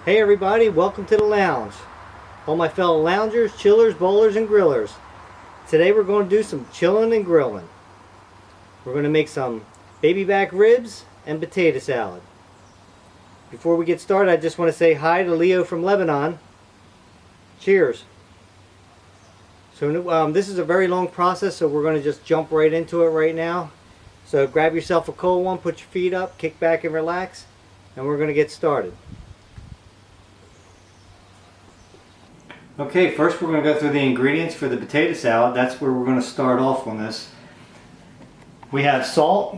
Hey everybody, welcome to the lounge. All my fellow loungers, chillers, bowlers, and grillers. Today we're going to do some chillin' and grillin'. We're going to make some baby back ribs and potato salad. Before we get started, I just want to say hi to Leo from Lebanon. Cheers. So this is a very long process, so we're going to just jump right into it right now. So grab yourself a cold one, put your feet up, kick back and relax, and we're going to get started. Okay, first we're going to go through the ingredients for the potato salad. That's where we're going to start off on this. We have salt,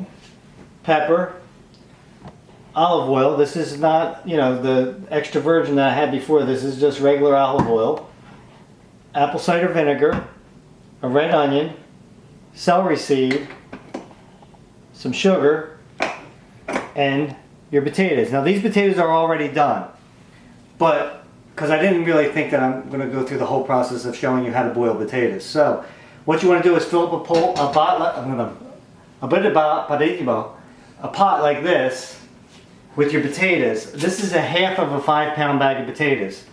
pepper, olive oil. This is not, the extra virgin that I had before. This is just regular olive oil. Apple cider vinegar, a red onion, celery seed, some sugar, and your potatoes. Now these potatoes are already done, but because I didn't really think that I'm going to go through the whole process of showing you how to boil potatoes. So what you want to do is fill up a pot like this with your potatoes. This is a half of a 5-pound bag of potatoes.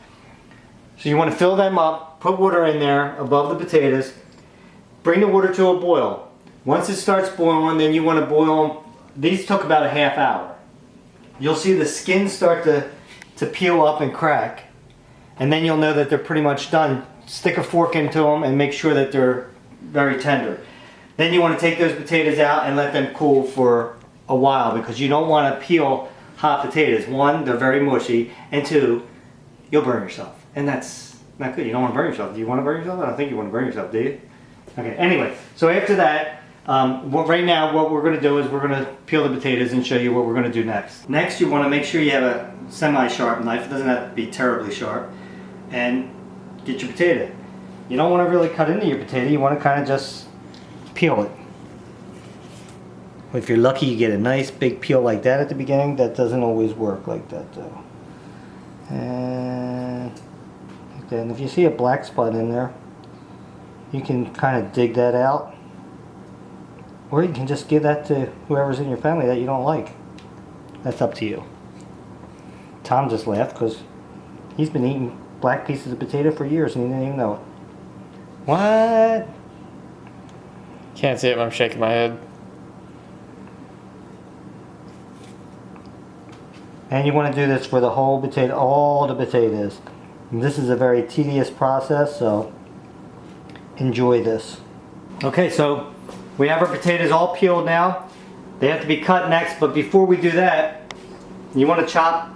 So you want to fill them up, put water in there above the potatoes, bring the water to a boil. Once it starts boiling, then you want to boil them. These took about a half hour. You'll see the skin start to peel up and crack, and then you'll know that they're pretty much done. Stick a fork into them and make sure that they're very tender. Then you want to take those potatoes out and let them cool for a while, because you don't want to peel hot potatoes. One, they're very mushy, and two, you'll burn yourself. And that's not good. You don't want to burn yourself. Do you want to burn yourself? I don't think you want to burn yourself, do you? Okay, anyway, so after that, right now what we're going to do is we're going to peel the potatoes and show you what we're going to do next. Next, you want to make sure you have a semi-sharp knife. It doesn't have to be terribly sharp. And get your potato. You don't want to really cut into your potato. You want to kind of just peel it. If you're lucky, you get a nice big peel like that at the beginning. That doesn't always work like that though. And like that. And if you see a black spot in there, you can kind of dig that out. Or you can just give that to whoever's in your family that you don't like. That's up to you. Tom just laughed because he's been eating black pieces of potato for years and he didn't even know it. What? Can't see it, but I'm shaking my head. And you want to do this for the whole potato, all the potatoes. And this is a very tedious process, so enjoy this. Okay, so we have our potatoes all peeled now. They have to be cut next, but before we do that, you want to chop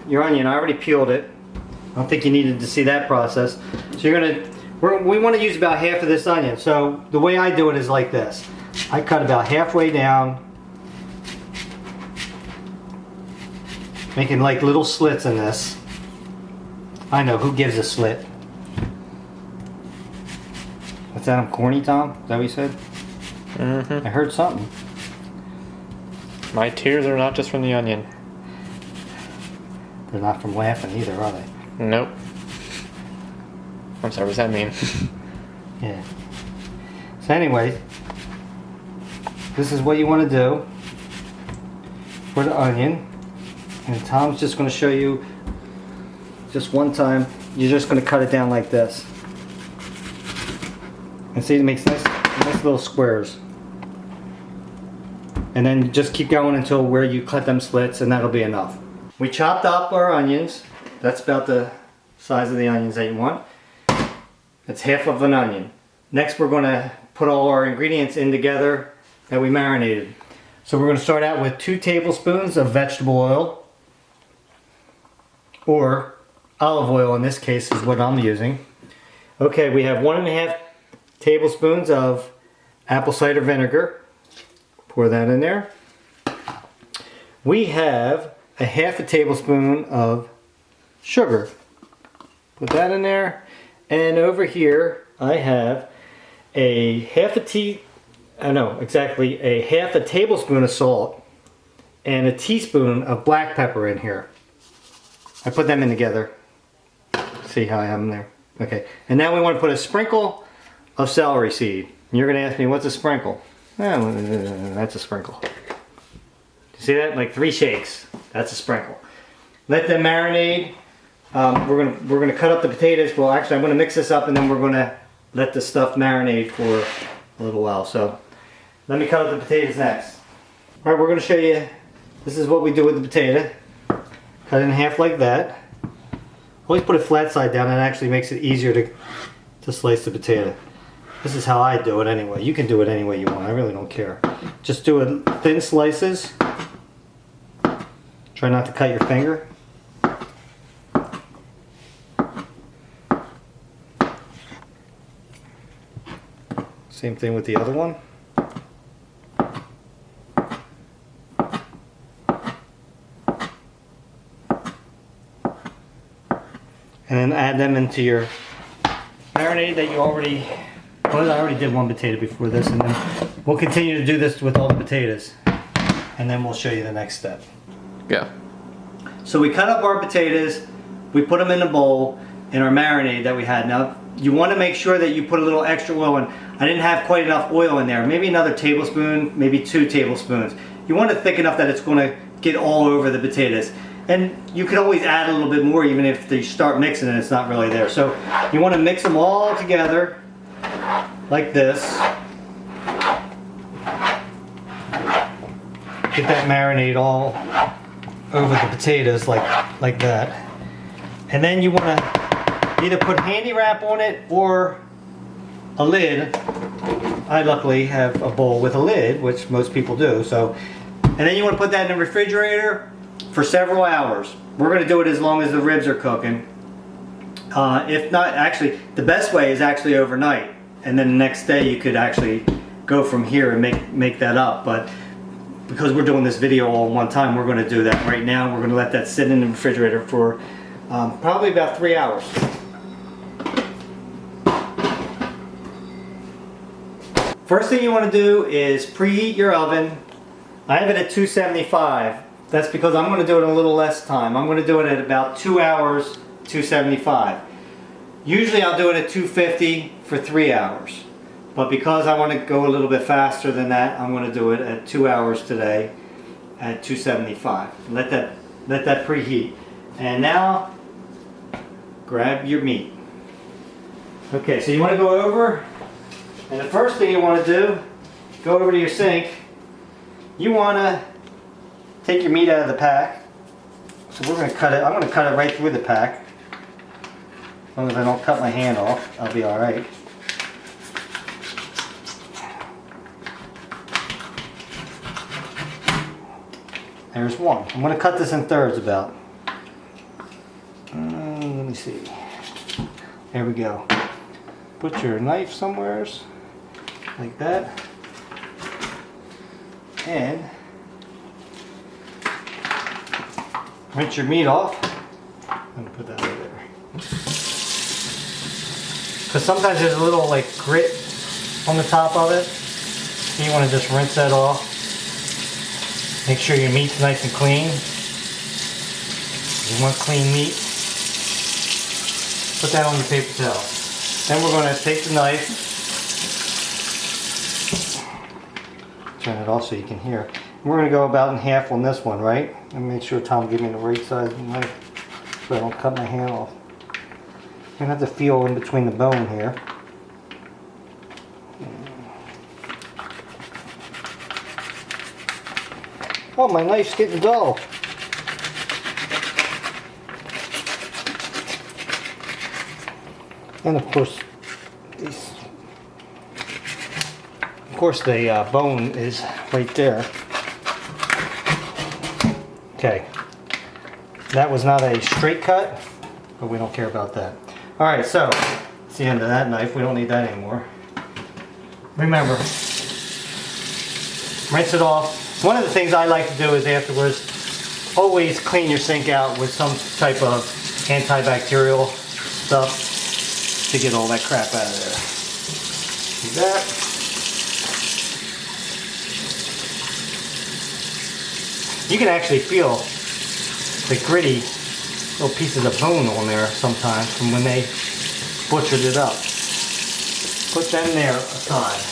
your onion. I already peeled it. I don't think you needed to see that process. So we want to use about half of this onion. So the way I do it is like this. I cut about halfway down, making like little slits in this. I know, who gives a slit? What's that, I'm corny, Tom? Is that what you said? Mm-hmm. I heard something. My tears are not just from the onion. They're not from laughing either, are they? Nope. I'm sorry, what does that mean? Yeah. So anyway, this is what you want to do for the onion. And Tom's just going to show you just one time. You're just going to cut it down like this. And see, it makes nice little squares. And then just keep going until where you cut them slits, and that'll be enough. We chopped up our onions. That's about the size of the onions that you want. That's half of an onion. Next, we're going to put all our ingredients in together that we marinated. So we're going to start out with 2 tablespoons of vegetable oil, or olive oil in this case is what I'm using. Okay, we have 1.5 tablespoons of apple cider vinegar. Pour that in there. We have a 1/2 tablespoon of sugar. Put that in there. And over here I have a 1/2 tablespoon of salt and a teaspoon of black pepper in here. I put them in together. See how I have them there? Okay. And now we want to put a sprinkle of celery seed. You're going to ask me, what's a sprinkle? That's a sprinkle. See that? Like 3 shakes. That's a sprinkle. Let them marinate we're gonna cut up the potatoes. Well, actually, I'm gonna mix this up, and then we're gonna let the stuff marinate for a little while. So let me cut up the potatoes next. All right, we're gonna show you. This is what we do with the potato. Cut it in half like that. Always put it flat side down. It actually makes it easier to slice the potato. This is how I do it anyway. You can do it any way you want. I really don't care. Just do it thin slices. Try not to cut your finger. Same thing with the other one. And then add them into your marinade that you already, well, I already did one potato before this, and then we'll continue to do this with all the potatoes. And then we'll show you the next step. Yeah. So we cut up our potatoes, we put them in a bowl in our marinade that we had. Now, you want to make sure that you put a little extra oil in. I didn't have quite enough oil in there. Maybe another tablespoon, maybe 2 tablespoons. You want it thick enough that it's going to get all over the potatoes. And you can always add a little bit more even if you start mixing and it's not really there. So you want to mix them all together like this. Get that marinade all over the potatoes like that. And then you want to either put handy wrap on it or a lid. I luckily have a bowl with a lid, which most people do. So, and then you want to put that in the refrigerator for several hours. We're going to do it as long as the ribs are cooking. If not, actually, the best way is actually overnight. And then the next day you could actually go from here and make that up. But because we're doing this video all in one time, we're going to do that right now. We're going to let that sit in the refrigerator for probably about 3 hours. First thing you want to do is preheat your oven. I have it at 275. That's because I'm going to do it in a little less time. I'm going to do it at about 2 hours, 275. Usually I'll do it at 250 for 3 hours. But because I want to go a little bit faster than that, I'm going to do it at 2 hours today at 275. Let that preheat. And now, grab your meat. Okay, so you want to go over, and the first thing you want to do, go over to your sink. You want to take your meat out of the pack. So we're going to cut it. I'm going to cut it right through the pack. As long as I don't cut my hand off, I'll be all right. There's one. I'm going to cut this in thirds about. Let me see. There we go. Put your knife somewheres like that. And rinse your meat off. I'm going to put that over there. Because sometimes there's a little like grit on the top of it. So you want to just rinse that off. Make sure your meat's nice and clean. You want clean meat. Put that on your paper towel. Then we're going to take the knife. Turn it off so you can hear. We're going to go about in half on this one, right? And make sure Tom give me the right size knife so I don't cut my hand off. You're going to have to feel in between the bone here. Oh, my knife's getting dull. And of course, the bone is right there. Okay, that was not a straight cut, but we don't care about that. All right, so it's the end of that knife. We don't need that anymore. Remember, rinse it off. One of the things I like to do is afterwards, always clean your sink out with some type of antibacterial stuff to get all that crap out of there. Do that. You can actually feel the gritty little pieces of bone on there sometimes from when they butchered it up. Put them there aside.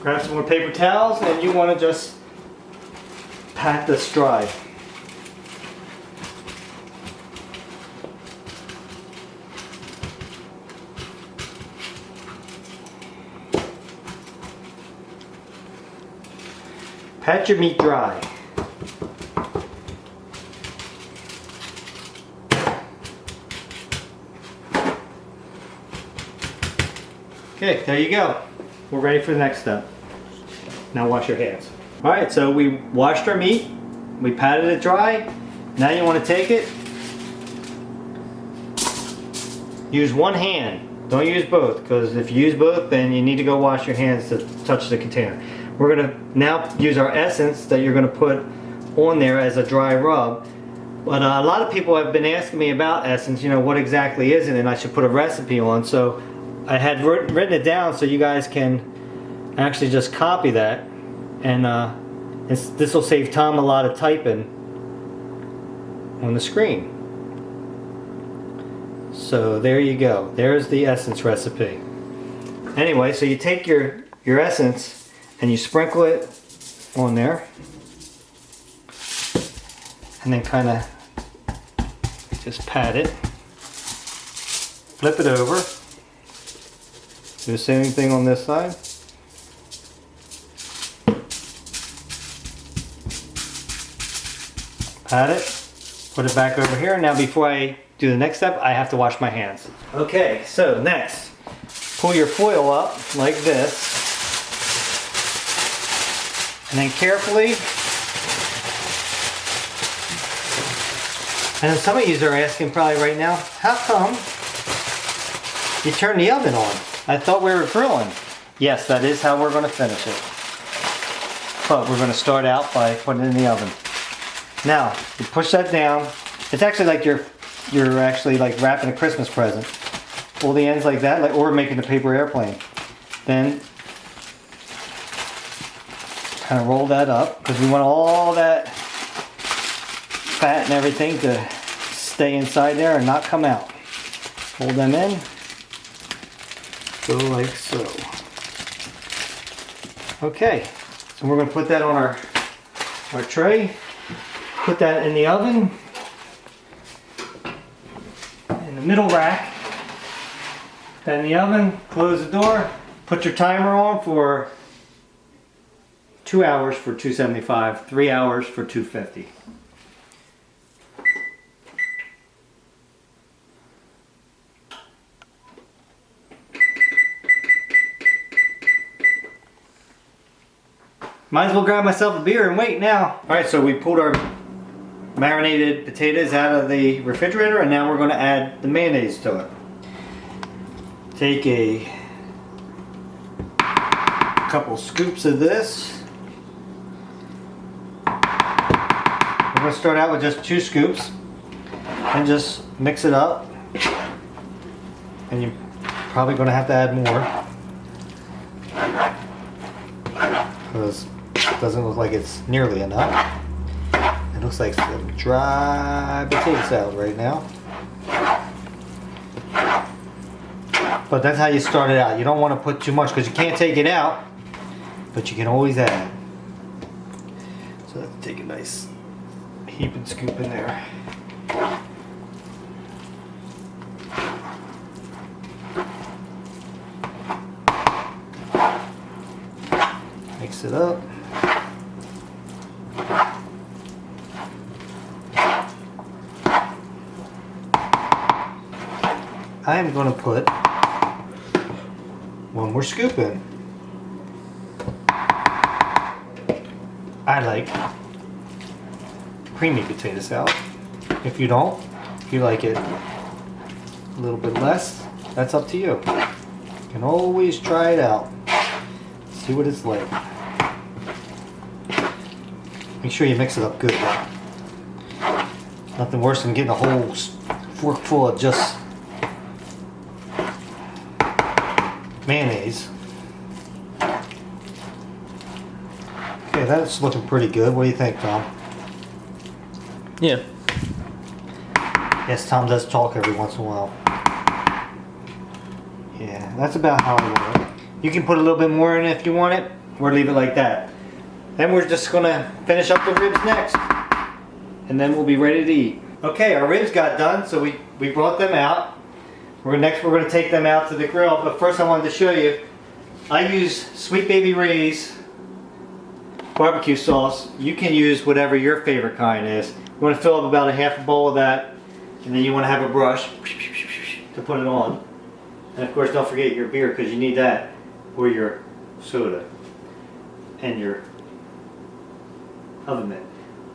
Grab some more paper towels and you want to just pat this dry. Pat your meat dry. Okay, there you go. We're ready for the next step. Now wash your hands. All right, so we washed our meat. We patted it dry. Now you want to take it. Use one hand. Don't use both, because if you use both, then you need to go wash your hands to touch the container. We're going to now use our essence that you're going to put on there as a dry rub. But a lot of people have been asking me about essence, you know, what exactly is it, and I should put a recipe on. So I had written it down so you guys can actually just copy that, and this will save Tom a lot of typing on the screen. So there you go. There's the essence recipe. Anyway, so you take your essence and you sprinkle it on there, and then kind of just pat it, flip it over, do the same thing on this side. Pat it, put it back over here. Now before I do the next step, I have to wash my hands. Okay, so next, pull your foil up like this, and then carefully, and some of you are asking probably right now, how come you turn the oven on? I thought we were grilling. Yes, that is how we're going to finish it. But we're going to start out by putting it in the oven. Now, you push that down. It's actually like you're actually like wrapping a Christmas present. Pull the ends like that, or making a paper airplane. Then kind of roll that up, because we want all that fat and everything to stay inside there and not come out. Hold them in. Go like so. Okay, so we're going to put that on our tray. Put that in the oven, in the middle rack. Put that in the oven, close the door, put your timer on for 2 hours for 275, 3 hours for 250. Might as well grab myself a beer and wait now. All right, so we pulled our marinated potatoes out of the refrigerator, and now we're going to add the mayonnaise to it. Take a couple scoops of this. We're going to start out with just 2 scoops and just mix it up. And you're probably going to have to add more, because it doesn't look like it's nearly enough. It looks like some dry potato salad right now. But that's how you start it out. You don't want to put too much, because you can't take it out, but you can always add. So let's take a nice heap and scoop in there. Mix it up. I am going to put 1 more scoop in. I like creamy potato salad. If you don't, if you like it a little bit less, that's up to you. You can always try it out. See what it's like. Make sure you mix it up good though. Nothing worse than getting a whole fork full of just mayonnaise. Okay, that's looking pretty good. What do you think, Tom? Yeah. Yes, Tom does talk every once in a while. Yeah, that's about how I want it. You can put a little bit more in if you want it, or leave it like that. Then we're just gonna finish up the ribs next, and then we'll be ready to eat. Okay, our ribs got done, so we brought them out. Next we're going to take them out to the grill, but first I wanted to show you, I use Sweet Baby Ray's barbecue sauce, you can use whatever your favorite kind is. You want to fill up about a half a bowl of that, and then you want to have a brush to put it on. And of course, don't forget your beer, because you need that, or your soda, and your oven mitt.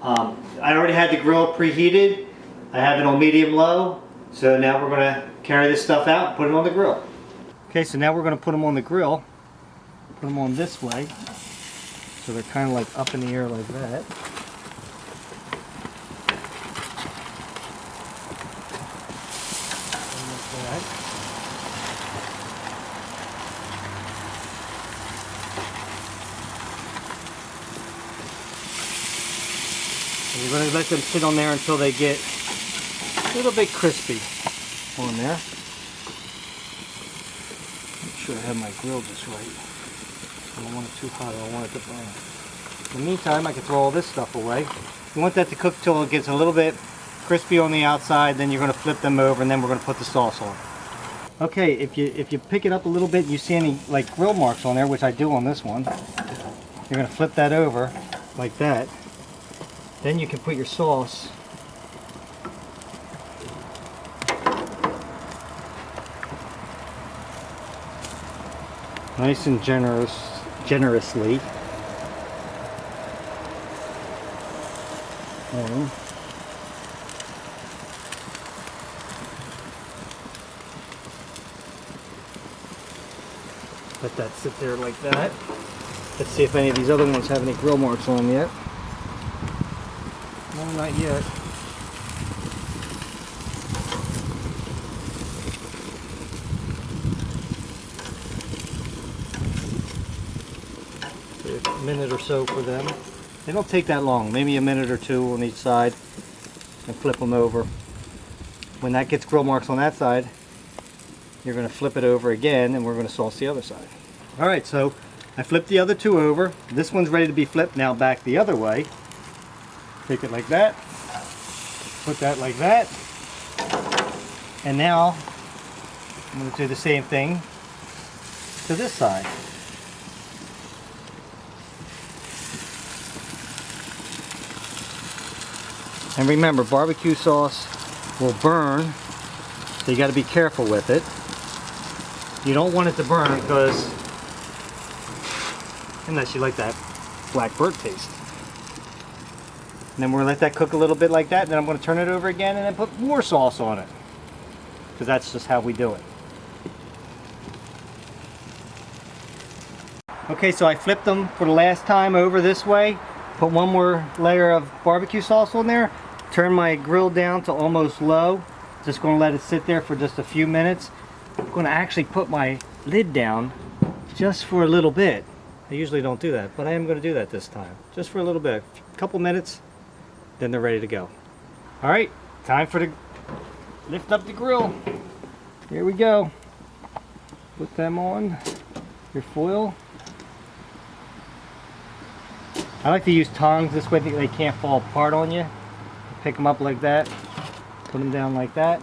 I already had the grill preheated. I have it on medium-low. So now we're going to carry this stuff out and put it on the grill. Okay, so now we're going to put them on the grill. Put them on this way. So they're kind of like up in the air like that. And you're going to let them sit on there until they get a little bit crispy on there. Make sure I have my grill just right. I don't want it too hot, I don't want it to burn. In the meantime, I can throw all this stuff away. You want that to cook till it gets a little bit crispy on the outside, then you're going to flip them over and then we're going to put the sauce on. Okay, if you pick it up a little bit and you see any like grill marks on there, which I do on this one, you're going to flip that over like that. Then you can put your sauce nice and generously on. Let that sit there like that. Let's see if any of these other ones have any grill marks on them yet. No, not yet. A minute or so for them. They don't take that long, maybe a minute or two on each side, and flip them over. When that gets grill marks on that side, you're going to flip it over again and we're going to sauce the other side. Alright, so I flipped the other two over. This one's ready to be flipped now back the other way. Take it like that, put that like that, and now I'm going to do the same thing to this side. And remember, barbecue sauce will burn, so you got to be careful with it. You don't want it to burn because, unless you like that black burnt taste. And then we're going to let that cook a little bit like that, and then I'm going to turn it over again and then put more sauce on it. Because that's just how we do it. Okay, so I flipped them for the last time over this way. Put one more layer of barbecue sauce on there. Turn my grill down to almost low. Just going to let it sit there for just a few minutes. I'm going to actually put my lid down just for a little bit. I usually don't do that, but I am going to do that this time. Just for a little bit. A couple minutes, then they're ready to go. Alright, time for the lift up the grill. Here we go. Put them on your foil. I like to use tongs, this way they can't fall apart on you. Pick them up like that, put them down like that,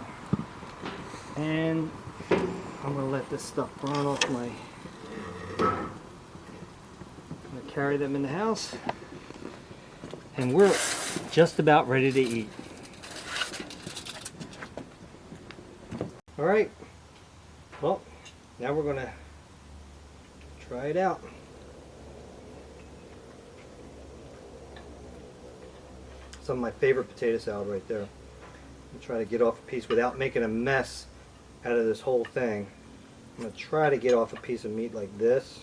and I'm going to let this stuff burn off my... I'm going to carry them in the house, and we're just about ready to eat. Alright, well, now we're going to try it out. Some of my favorite potato salad right there. I'm trying to get off a piece without making a mess out of this whole thing. I'm going to try to get off a piece of meat like this.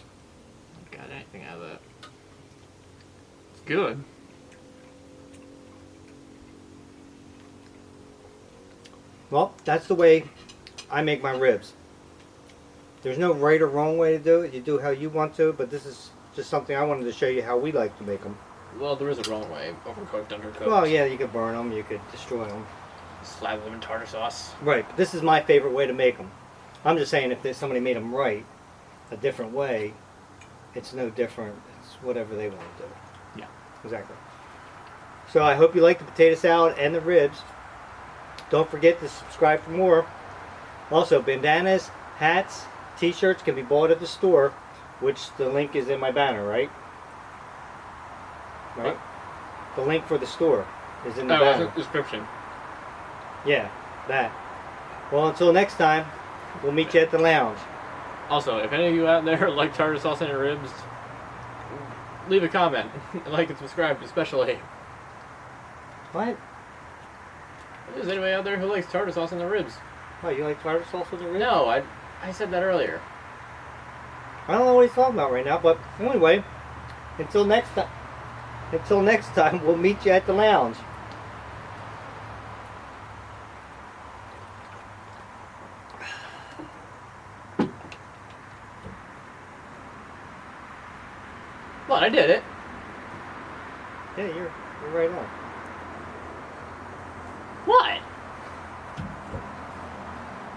Got anything out of that? It's good. Well, that's the way I make my ribs. There's no right or wrong way to do it. You do how you want to, but this is just something I wanted to show you how we like to make them. Well, there is a wrong way. Overcooked, undercooked. Well, yeah, you could burn them, you could destroy them. Slather them in tartar sauce. Right, but this is my favorite way to make them. I'm just saying if somebody made them right, a different way, it's no different. It's whatever they want to do. Yeah. Exactly. So I hope you like the potato salad and the ribs. Don't forget to subscribe for more. Also, bandanas, hats, t-shirts can be bought at the store, which the link is in my banner, right? right? The link for the store is in the Oh, that's banner. a description. Yeah, that. Well, until next time, we'll meet you at the lounge. Also, if any of you out there like tartar sauce on your ribs, leave a comment. Like and subscribe, especially. What? If there's anybody out there who likes tartar sauce on their ribs. Oh, you like tartar sauce with the ribs? No, I said that earlier. I don't know what he's talking about right now, but anyway, until next time, we'll meet you at the lounge. Well, I did it. Yeah, you're right on. What?